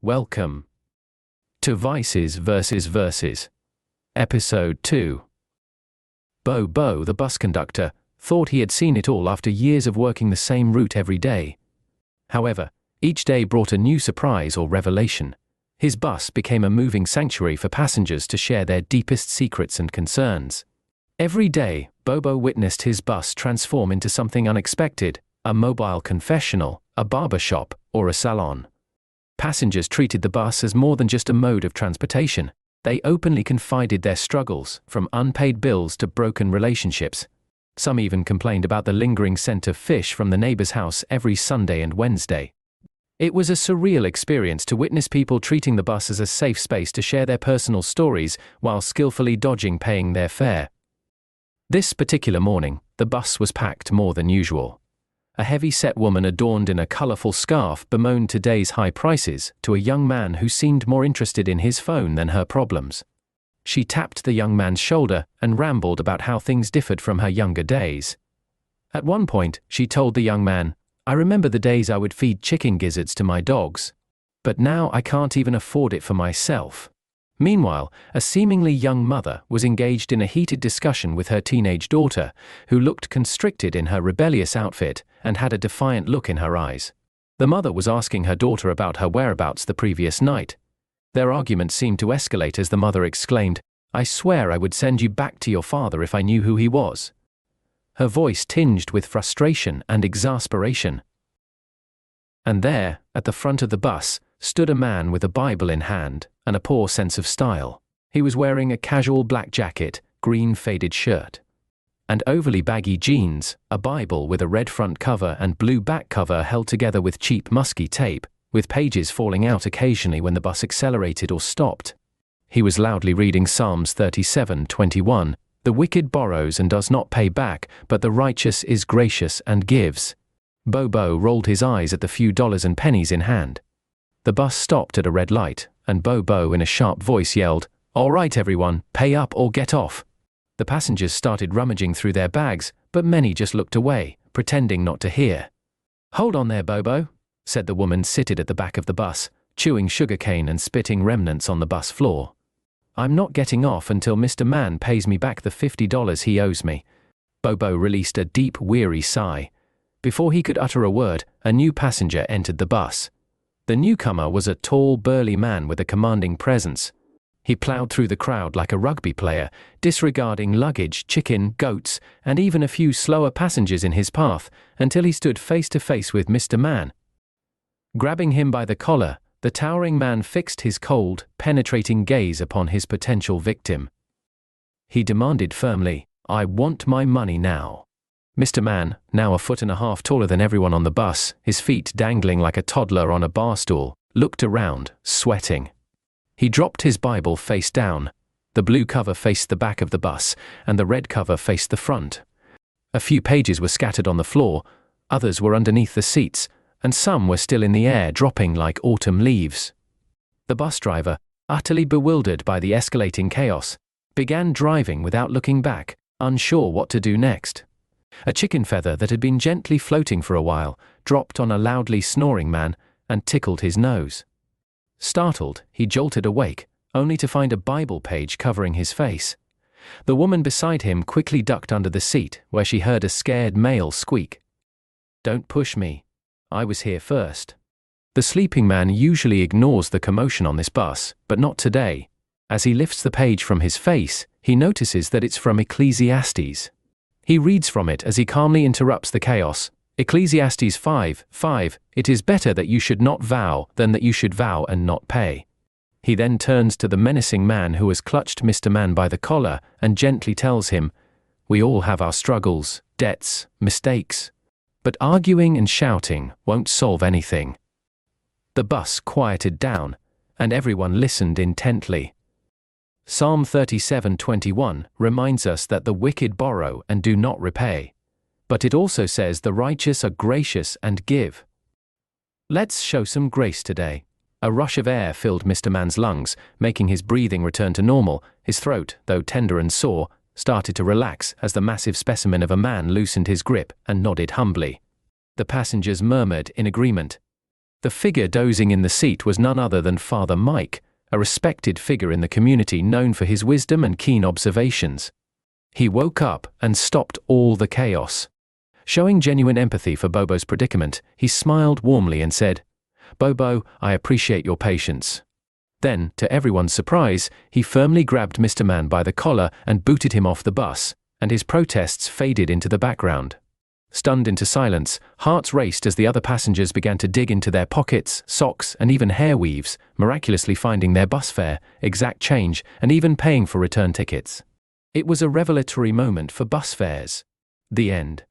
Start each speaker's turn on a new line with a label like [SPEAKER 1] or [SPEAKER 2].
[SPEAKER 1] Welcome to Vices vs. Verses, Episode 2. Bo, the bus conductor, thought he had seen it all after years of working the same route every day. However, each day brought a new surprise or revelation. His bus became a moving sanctuary for passengers to share their deepest secrets and concerns. Every day, Bobo witnessed his bus transform into something unexpected: a mobile confessional, a barber shop, or a salon. Passengers treated the bus as more than just a mode of transportation. They openly confided their struggles, from unpaid bills to broken relationships. Some even complained about the lingering scent of fish from the neighbor's house every Sunday and Wednesday. It was a surreal experience to witness people treating the bus as a safe space to share their personal stories while skillfully dodging paying their fare. This particular morning, the bus was packed more than usual. A heavy-set woman adorned in a colorful scarf bemoaned today's high prices to a young man who seemed more interested in his phone than her problems. She tapped the young man's shoulder and rambled about how things differed from her younger days. At one point, she told the young man, "I remember the days I would feed chicken gizzards to my dogs. But now I can't even afford it for myself." Meanwhile, a seemingly young mother was engaged in a heated discussion with her teenage daughter, who looked constricted in her rebellious outfit and had a defiant look in her eyes. The mother was asking her daughter about her whereabouts the previous night. Their argument seemed to escalate as the mother exclaimed, "I swear I would send you back to your father if I knew who he was." Her voice tinged with frustration and exasperation. And there, at the front of the bus, stood a man with a Bible in hand and a poor sense of style. He was wearing a casual black jacket, green faded shirt, and overly baggy jeans, a Bible with a red front cover and blue back cover held together with cheap musky tape, with pages falling out occasionally when the bus accelerated or stopped. He was loudly reading Psalms 37:21, "The wicked borrows and does not pay back, but the righteous is gracious and gives." Bobo rolled his eyes at the few dollars and pennies in hand. The bus stopped at a red light, and Bobo in a sharp voice yelled, "All right everyone, pay up or get off." The passengers started rummaging through their bags, but many just looked away, pretending not to hear. "Hold on there, Bobo," said the woman seated at the back of the bus, chewing sugarcane and spitting remnants on the bus floor. "I'm not getting off until Mr. Man pays me back the $50 he owes me." Bobo released a deep, weary sigh. Before he could utter a word, a new passenger entered the bus. The newcomer was a tall, burly man with a commanding presence. He plowed through the crowd like a rugby player, disregarding luggage, chicken, goats, and even a few slower passengers in his path, until he stood face to face with Mr. Man. Grabbing him by the collar, the towering man fixed his cold, penetrating gaze upon his potential victim. He demanded firmly, "I want my money now." Mr. Man, now 1.5 feet taller than everyone on the bus, his feet dangling like a toddler on a bar stool, looked around, sweating. He dropped his Bible face down. The blue cover faced the back of the bus, and the red cover faced the front. A few pages were scattered on the floor, others were underneath the seats, and some were still in the air, dropping like autumn leaves. The bus driver, utterly bewildered by the escalating chaos, began driving without looking back, unsure what to do next. A chicken feather that had been gently floating for a while dropped on a loudly snoring man and tickled his nose. Startled, he jolted awake, only to find a Bible page covering his face. The woman beside him quickly ducked under the seat, where she heard a scared male squeak. "Don't push me. I was here first." The sleeping man usually ignores the commotion on this bus, but not today. As he lifts the page from his face, he notices that it's from Ecclesiastes. He reads from it as he calmly interrupts the chaos. Ecclesiastes 5:5, "It is better that you should not vow than that you should vow and not pay." He then turns to the menacing man who has clutched Mr. Man by the collar and gently tells him, "We all have our struggles, debts, mistakes. But arguing and shouting won't solve anything." The bus quieted down, and everyone listened intently. Psalm 37:21 reminds us that the wicked borrow and do not repay. But it also says the righteous are gracious and give. Let's show some grace today. A rush of air filled Mr. Man's lungs, making his breathing return to normal. His throat, though tender and sore, started to relax as the massive specimen of a man loosened his grip and nodded humbly. The passengers murmured in agreement. The figure dozing in the seat was none other than Father Mike, a respected figure in the community known for his wisdom and keen observations. He woke up and stopped all the chaos. Showing genuine empathy for Bobo's predicament, he smiled warmly and said, "Bobo, I appreciate your patience." Then, to everyone's surprise, he firmly grabbed Mr. Man by the collar and booted him off the bus, and his protests faded into the background. Stunned into silence, hearts raced as the other passengers began to dig into their pockets, socks, and even hair weaves, miraculously finding their bus fare, exact change, and even paying for return tickets. It was a revelatory moment for bus fares. The end.